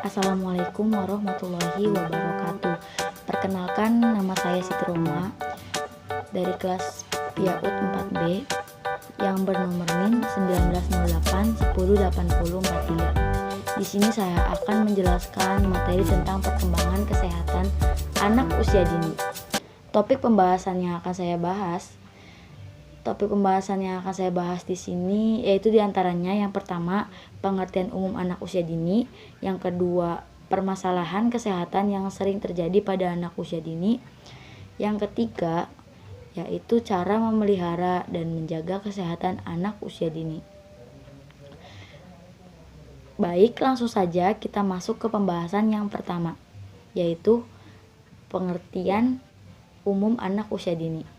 Assalamualaikum warahmatullahi wabarakatuh. Perkenalkan, nama saya Siti Roma dari kelas PIAUD 4B yang bernomor NIM 1908 108043. Di sini saya akan menjelaskan materi tentang perkembangan kesehatan anak usia dini. Topik pembahasan yang akan saya bahas di sini yaitu diantaranya yang pertama, pengertian umum anak usia dini, yang kedua, permasalahan kesehatan yang sering terjadi pada anak usia dini, yang ketiga, yaitu cara memelihara dan menjaga kesehatan anak usia dini. Baik, langsung saja kita masuk ke pembahasan yang pertama, yaitu pengertian umum anak usia dini.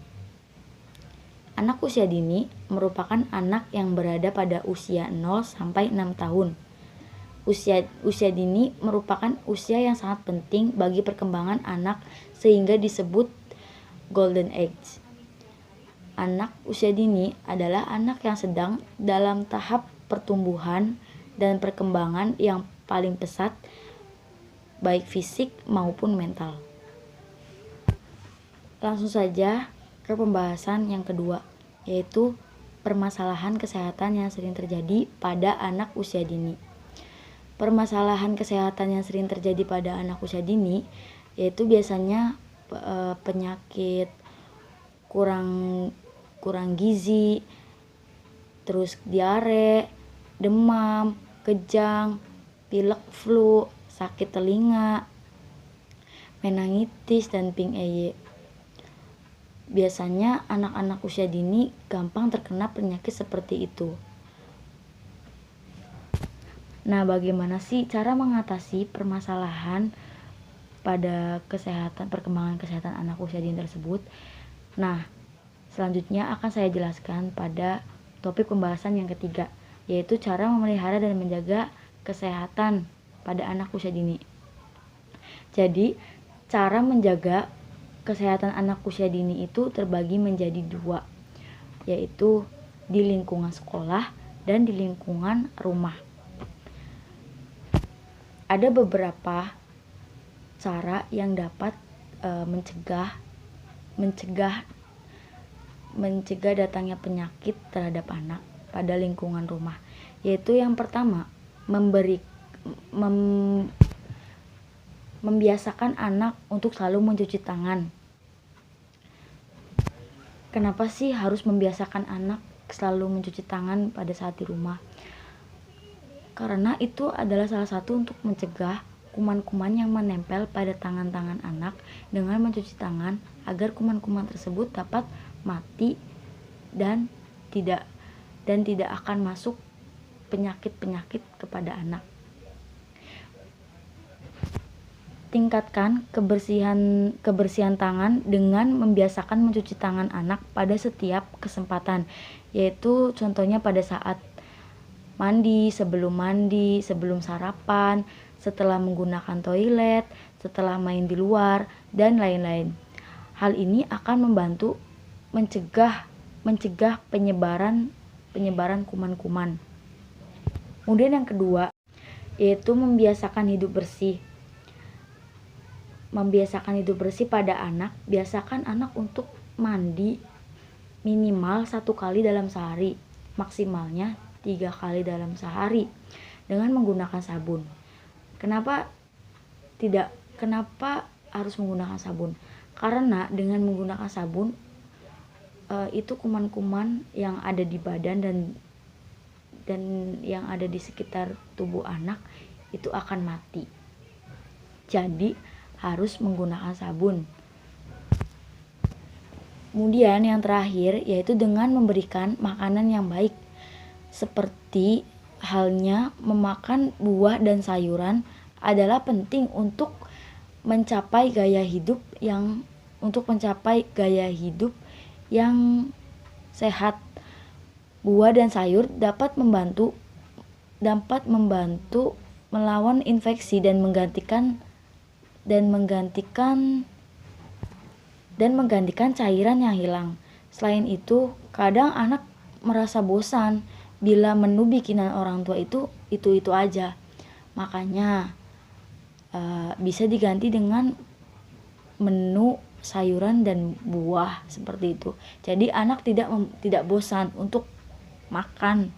Anak usia dini merupakan anak yang berada pada usia 0 sampai 6 tahun. Usia dini merupakan usia yang sangat penting bagi perkembangan anak sehingga disebut golden age. Anak usia dini adalah anak yang sedang dalam tahap pertumbuhan dan perkembangan yang paling pesat, baik fisik maupun mental. Langsung saja ke pembahasan yang kedua, yaitu permasalahan kesehatan yang sering terjadi pada anak usia dini. Permasalahan kesehatan yang sering terjadi pada anak usia dini yaitu biasanya penyakit kurang gizi, terus diare, demam, kejang, pilek, flu, sakit telinga, meningitis, dan pink eye. Biasanya anak-anak usia dini gampang terkena penyakit seperti itu. Nah, bagaimana sih cara mengatasi permasalahan pada perkembangan kesehatan anak usia dini tersebut? Nah, selanjutnya akan saya jelaskan pada topik pembahasan yang ketiga, yaitu cara memelihara dan menjaga kesehatan pada anak usia dini. Jadi, cara menjaga kesehatan anak usia dini itu terbagi menjadi dua, yaitu di lingkungan sekolah dan di lingkungan rumah. Ada beberapa cara yang dapat mencegah datangnya penyakit terhadap anak pada lingkungan rumah, yaitu yang pertama, membiasakan anak untuk selalu mencuci tangan. Kenapa sih harus membiasakan anak selalu mencuci tangan pada saat di rumah? Karena itu adalah salah satu untuk mencegah kuman-kuman yang menempel pada tangan-tangan anak dengan mencuci tangan, agar kuman-kuman tersebut dapat mati dan tidak akan masuk penyakit-penyakit kepada anak. Tingkatkan kebersihan tangan dengan membiasakan mencuci tangan anak pada setiap kesempatan, yaitu contohnya pada saat mandi, sebelum sarapan, setelah menggunakan toilet, setelah main di luar, dan lain-lain. Hal ini akan membantu mencegah penyebaran kuman-kuman. Kemudian yang kedua, yaitu membiasakan hidup bersih pada anak. Biasakan anak untuk mandi minimal 1 kali dalam sehari, maksimalnya 3 kali dalam sehari dengan menggunakan sabun. Kenapa harus menggunakan sabun? Karena dengan menggunakan sabun itu kuman-kuman yang ada di badan dan yang ada di sekitar tubuh anak itu akan mati. Jadi harus menggunakan sabun. Kemudian yang terakhir, yaitu dengan memberikan makanan yang baik, seperti halnya memakan buah dan sayuran adalah penting untuk mencapai gaya hidup yang sehat. Buah dan sayur dapat membantu melawan infeksi dan menggantikan cairan yang hilang. Selain itu, kadang anak merasa bosan bila menu bikinan orang tua itu aja. Makanya bisa diganti dengan menu sayuran dan buah seperti itu. Jadi anak tidak bosan untuk makan.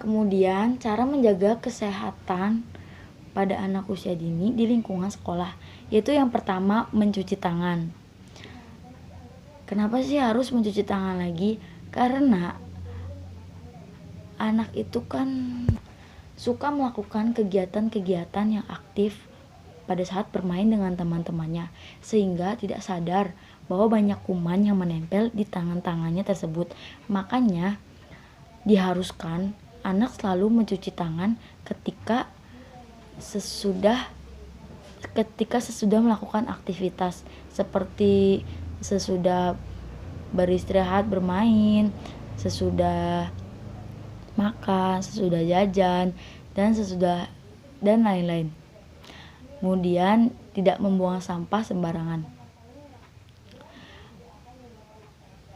Kemudian cara menjaga kesehatan pada anak usia dini di lingkungan sekolah, yaitu yang pertama mencuci tangan. Kenapa sih harus mencuci tangan lagi? Karena anak itu kan suka melakukan kegiatan-kegiatan yang aktif pada saat bermain dengan teman-temannya, sehingga tidak sadar bahwa banyak kuman yang menempel di tangan-tangannya tersebut. Makanya diharuskan anak selalu mencuci tangan ketika sesudah melakukan aktivitas, seperti sesudah beristirahat, bermain, sesudah makan, sesudah jajan, dan lain-lain. Kemudian tidak membuang sampah sembarangan.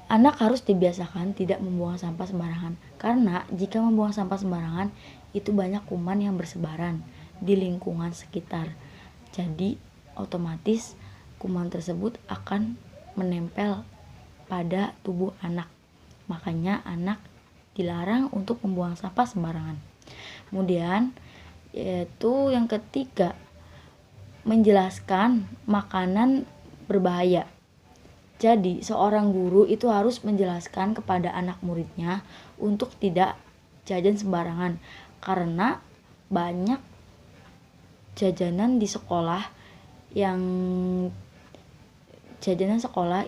Anak harus dibiasakan tidak membuang sampah sembarangan, karena jika membuang sampah sembarangan itu banyak kuman yang bersebaran di lingkungan sekitar. Jadi otomatis kuman tersebut akan menempel pada tubuh anak. Makanya anak dilarang untuk membuang sampah sembarangan. Kemudian yaitu yang ketiga, menjelaskan makanan berbahaya. Jadi seorang guru itu harus menjelaskan kepada anak muridnya untuk tidak jajan sembarangan, karena banyak jajanan sekolah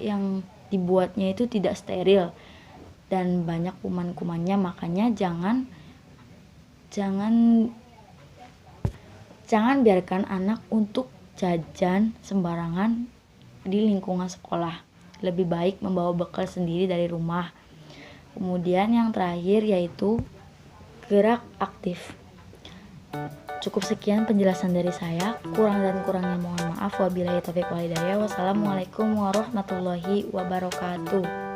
yang dibuatnya itu tidak steril dan banyak kuman-kumannya. Makanya jangan biarkan anak untuk jajan sembarangan di lingkungan sekolah. Lebih baik membawa bekal sendiri dari rumah. Kemudian yang terakhir yaitu gerak aktif. Cukup sekian penjelasan dari saya. Kurang dan kurangnya mohon maaf. Wabillahi taufiq wal hidayah. Wassalamualaikum warahmatullahi wabarakatuh.